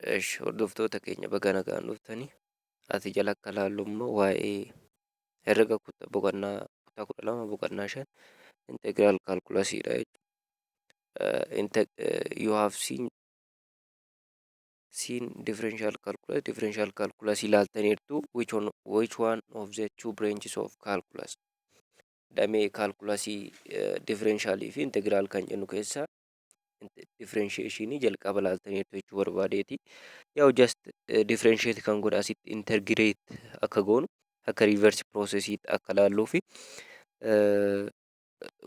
Hordoftoota keenya baga nagaan dhuftanii ati jala akka laallu immoo waa'ee herrega boqonnaa kutaa 12 boqonnaa 5 integiraal kaalkulasiidha jechuudha. You have seen differential calculus ilaaltaniirtu which one of the two branches of calculus damee kaalkulasii differentialii fi integiraal kan jennu keessaa differentiationii jalqaba laaltaniirtu jechuu barbaadeeti. Yaa'u just differentiate kan godha asitti integrate akka goonu akka reverse processiitti akka laalluu fi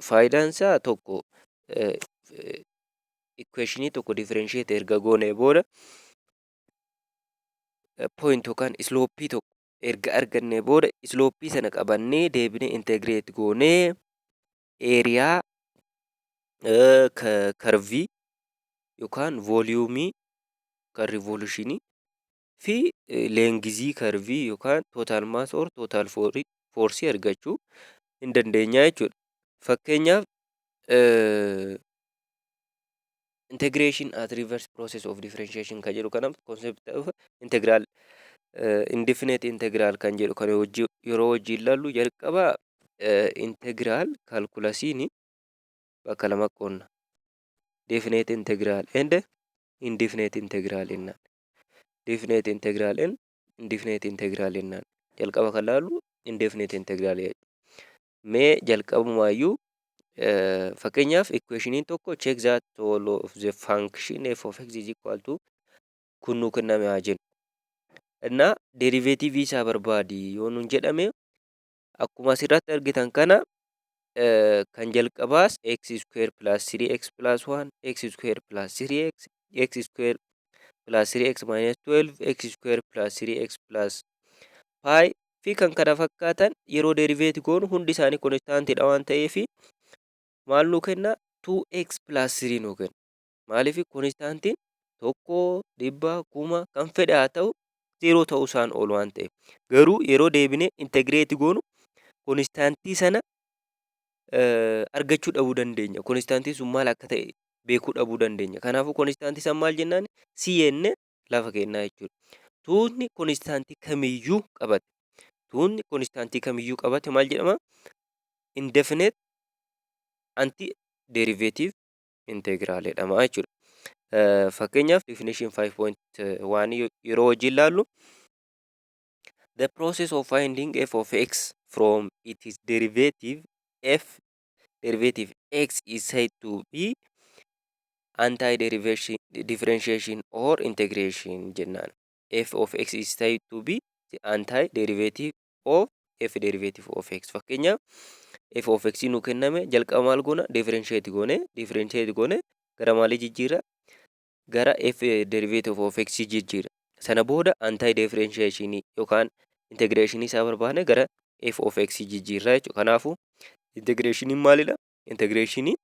faayidaan isaa tokko equationii tokko differentiate erga goonee booda point yookaan slopii tokko erga argannee booda slopii sana qabannee deebinee integrate goonee eeriyaa karvii yookaan vooliyuumii kan rivolutionii fi leengizii karvii yookaan total mass or total force argachuu hin dandeenya jechuudha. Fakkeenyaaf integration at reverse process of differentiation kan jedhu kanaaf concept of integral indefinite integral kan jedhu kan yeroo wajjin ilaallu jalqaba integral calculasiin bakka lama qoonna definite integral and indefinite integral jennaan. Definite integral and indefinite integral jennaan. Jalqaba kan laallu indefinite integral jedhu. Mee jalqabumaayyuu fakkeenyaaf equationii tokko check that all of the function f of x is equal to kun nuu kenname haa jennu. Innaa derivative isaa barbaadi yoo nuun jedhame akkuma asirratti argitan kana kan jalqabaas x square plus 3x plus 1 x square plus 3x x square plus 3x minus 12 x square plus 3x plus 5 fi kan kana fakkaatan yeroo derivative goonu hundi isaanii konstaantidha waan ta'eefi maal nuu kenna 2x plus 3 nuu kenna. Maaliif konstaantiin tokko dhibba kuma kan fedhe haa ta'u 0 ta'uu isaan oolu waan ta'eef garuu yeroo deebinee integrate goonu konstaantii sana argachuu dhabuu dandeenya. Konstaantiin sun maal akka ta'e beekuu dhabuu dandeenya. Kanaafuu konstaantii san maal jennaan si jennee lafa kennaa jechuudha. Tuutni konstaantii kamiyyuu qabate. Tuutni konstaantii kamiyyuu qabate maal jedhama? Indefinite anti derivative integral jedhama jechuudha. Fakkeenyaaf definition 5.1 yeroo wajjin ilaallu the process of finding f of x from its derivative x is said to be anti-differentiation or integration jennaan. F of x is said to be the anti-derivative of f derivative of x. Fakkeenyaaf f of x nuu kenname jalqaba maal goona differentiate goone gara maalii jijjiira gara f derivative of x jijjiira. Sana booda anti-differentiation yookaan integration isaa barbaadne gara f of x jijjiirra jechuudha. Kanaafuu integration maalidha? Integration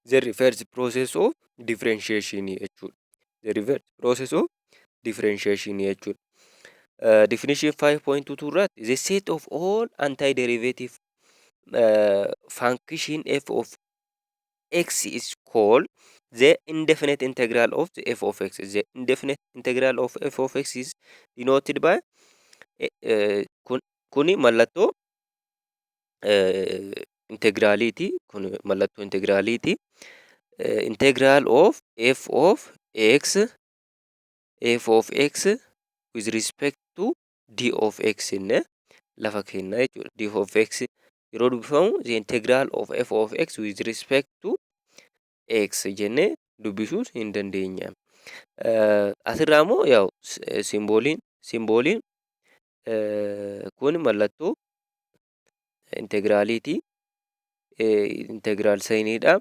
the reverse process of differentiation jechuudha. The reverse process of differentiation jechuudha. Definition 5.2 irratti the set of all anti-derivative function f of x is called the indefinite integral of the f of x. The indefinite integral of f of x is denoted by kuni mallattoo integraaliti. Kun mallattoo integraaliti. Integral of f of x with respect to d of x inne lafa kenna jechuudha. D of x yeroo dubbifamu the integral of f of x with respect to x jennee dubbisuu hin dandeenya. Asirraa immoo yaa'u simbooliin kun mallattoo integraaliiti. Integiraal sayiniidha.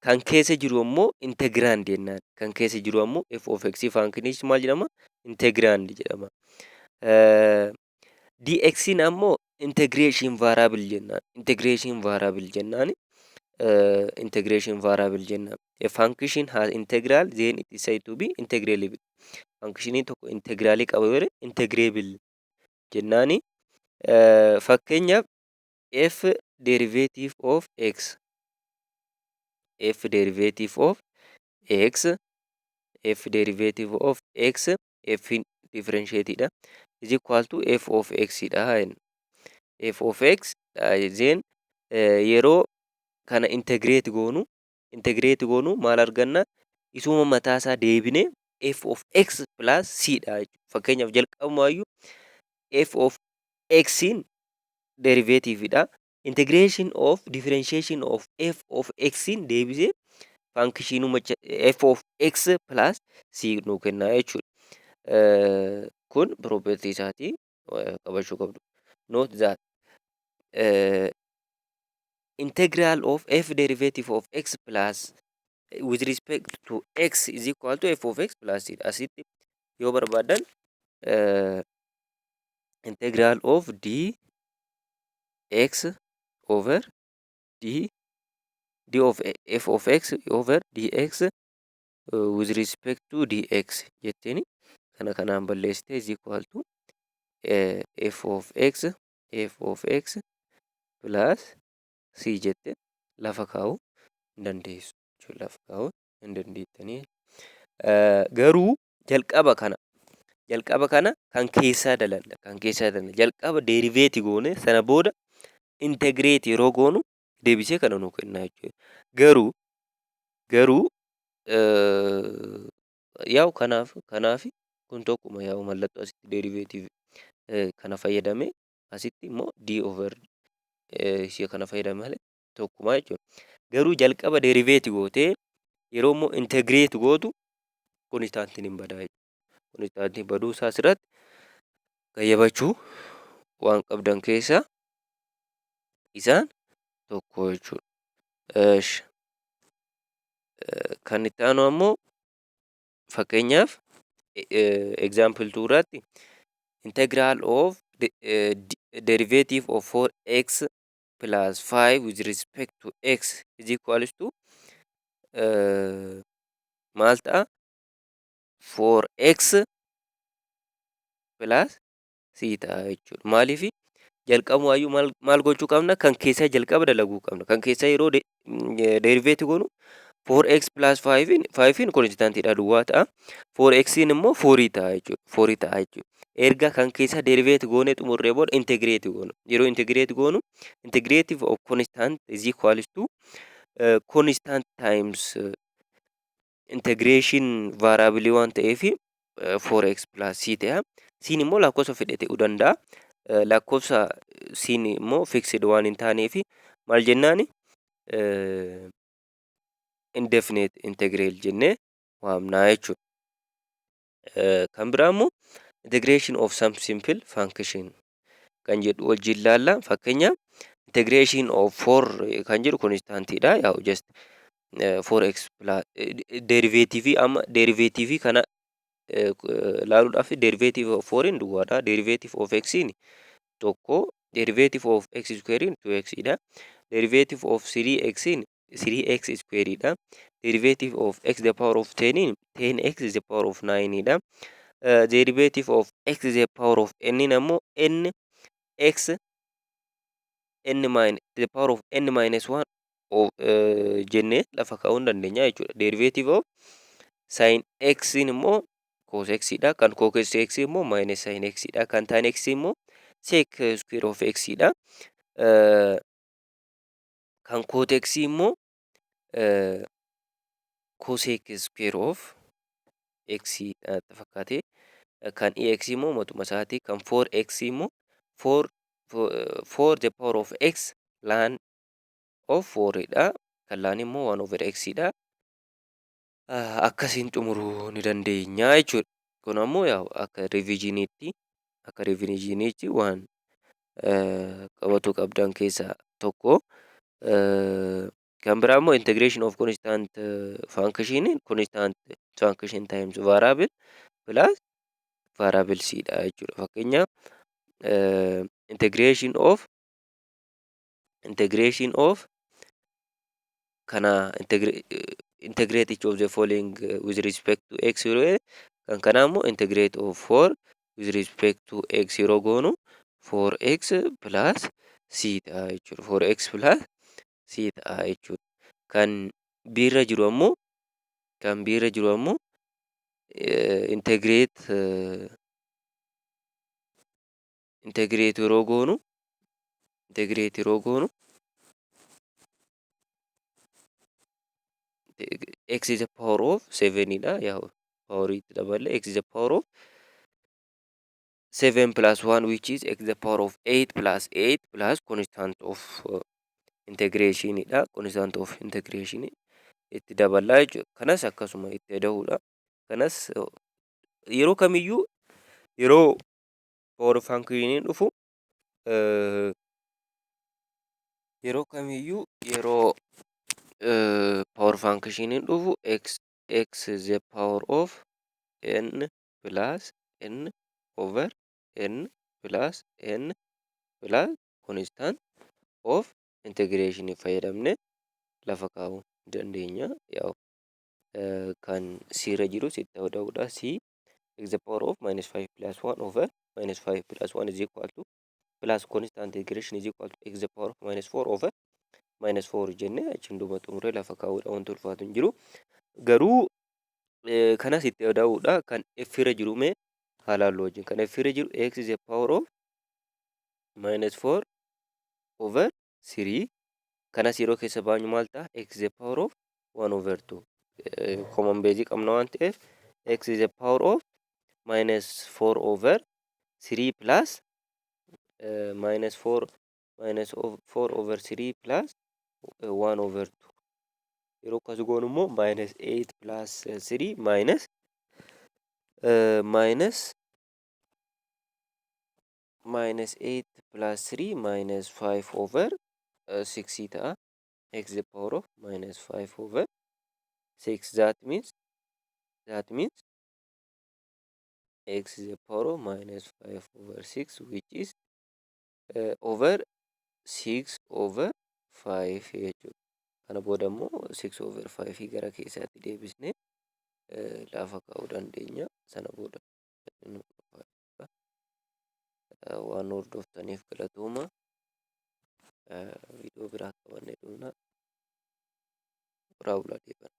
Kan keessa jiru immoo integrand jennaan. Kan keessa jiru ammoo f of x function maal jedhama? Integrand jedhama. Dx ammoo integration variable jennaan. Integration variable jennaan. A function has integral then it is said to be integrable. Functionii tokko integraalii qaba yoo ta'e integrable jennaani. Fakkeenyaaf f derivative of x f derivative of x f differentiated is equal to f of x dha. F of x then yeroo kana integrate goonu maal arganna isuma mataasaa deebine f of x plus c dha jechuudha. Fakkeenyaaf jalqabumaayyuu f of x'n derivative dha. Integration of differentiation of f of x'n deebisee fankishinuma f of x plus c nuu kenna jechuudha. Kun property isaatii qabachuu qabdu. Note that integral of f derivative of x plus with respect to x is equal to f of x plus c. Asitti yoo barbaadan integral of dx over d of f of x over dx with respect to dx jetteni kana kanaan balleessite is equal to f of x plus c jette lafa kaa'uu hin dandeessu jechuudha. Lafa kaa'uu hin dandeettanii. Garuu jalqaba kana kan keessaa dalalla. Jalqaba derivate goone sana booda integrate yeroo goonu deebisee kana nuu kenna jechuudha. Garuu yaa'u kanaaf kun tokkuma yaa'u mallattoo asitti derivative kana fayyadamee asitti immoo d over ishee kana fayyadame malee tokkuma jechuudha. Garuu jalqaba derivate gootee yeroo immoo integrate gootu konstaantiin hin badaa jechuudha. Konstaantiin baduu isaa asirratti gayyabachuu waan qabdan keessaa isaan tokko jechuudha. Kan itti aanu ammoo fakkeenyaaf example 2 irratti integral of derivative of 4x plus 5 with respect to x is equals to maal ta'a 4x plus c ta'a jechuudha. Maaliif jalqabumaayyuu maal gochuu qabna? Kan keessaa jalqaba dalaguu qabna. Kan keessaa yeroo derivative goonu 4x plus 5 konstaantiidha duwwaa ta'a. 4x'n immoo 4 ta'a jechuudha. Erga kan keessaa derivative goonee xumurree booda integrate goonu. Yeroo integrate goonu integrative of constant is equals to constant times integration variable waan ta'eef 4x plus c ta'a. Siin immoo lakkoofsa fedhe ta'uu danda'a. Lakkoofsa siin immoo fixed waan hin taaneef maal jennaani indefinite integral jennee waamnaa jechuudha. Kan biraa immoo integration of some simple function kan jedhu wajjin ilaalla. Fakkeenyaaf integration of 4 kan jedhu konstaantiidha. Yaa'u just 4x plus derivative kana ilaaluudhaaf derivative of 4 duwwaadha. Derivative of x tokko, derivative of x square 2x dha. Derivative of 3x square dha. Derivative of x the power of 10x is the power of 9 dha. Derivative of x is the power of n ammoo x the power of n minus 1 of jennee lafa kaa'uu hin dandeenya jechuudha. Derivative of sin x immoo cos x dha. Kan cos x immoo minus sin x dha. Kan tan x immoo sec square of x dha. Kan cot x immoo cosec square of x fakkaate. Kan ex immoo matuma isaati. Kan 4x immoo 4 the power of x ln of 4 dha. Kan ln immoo 1 over x dha. Akkasiin xumuruu ni dandeenya jechuudha. Kun ammoo yaa'u akka revisioniitti waan qabatu qabdan keessaa tokko. Kan biraa immoo integration of constant function times variable plus variable c dha jechuudha. Fakkeenyaaf integration of kana integrate each of the following with respect to x yeroo kan kanaa immoo integrate of 4 with respect to x yeroo goonu 4x plus c ta'a jechuudha. 4x plus c ta'a jechuudha. Kan biirra jiru ammoo integrate yeroo goonu x is the power of 7 dha. Yaa'u power itti daballe x is the power of 7 plus 1 which is x the power of 8 plus constant of integration dha. Constant of integration itti daballaa jechuudha. Kanas akkasuma itti da'uudha. Kanas yeroo kamiyyuu yeroo power functioniin dhufu yeroo kamiyyuu yeroo power functioniin dhufu x the power of n plus n over n plus n plus constant of integration fayyadamne lafa kaa'uu dandeenya. Yaa'u kan c irra jiru sitti ta'uudha. C x the power of minus 5 plus 1 over minus 5 plus 1 is equal to plus constant integration is equal to x the power of minus 4 over minus 4 jenne achiin duuba xumuree lafa kaa'uudha. Wanti ulfaatu hin jiru. Garuu kanas itti ta'uudha. Kan f irra jiru mee haa ilaallu wajjin. Kan f irra jiru x is the power of minus 4 over 3 kanas yeroo keessa baanyu maal ta'a x is the power of 1 over 2 common base qabna waan ta'eef x is the power of minus 4 over 3 plus minus 4 over 3 plus 1 over 2 yeroo akkas goonu immoo minus 8 plus 3 minus minus 8 plus 3 minus 5 over 6 ta'a. X the power of minus 5 over 6 that means x is the power of minus 5 over 6 which is over 6 over 5 jechuudha. Kana booda immoo 6 over 5 gara keessaatti deebisnee lafa kaa'uu dandeenya. Sana booda waan hordoftaniif galatooma. Viidiyoo biraa qabannee dhufna. Raawulaa deeban.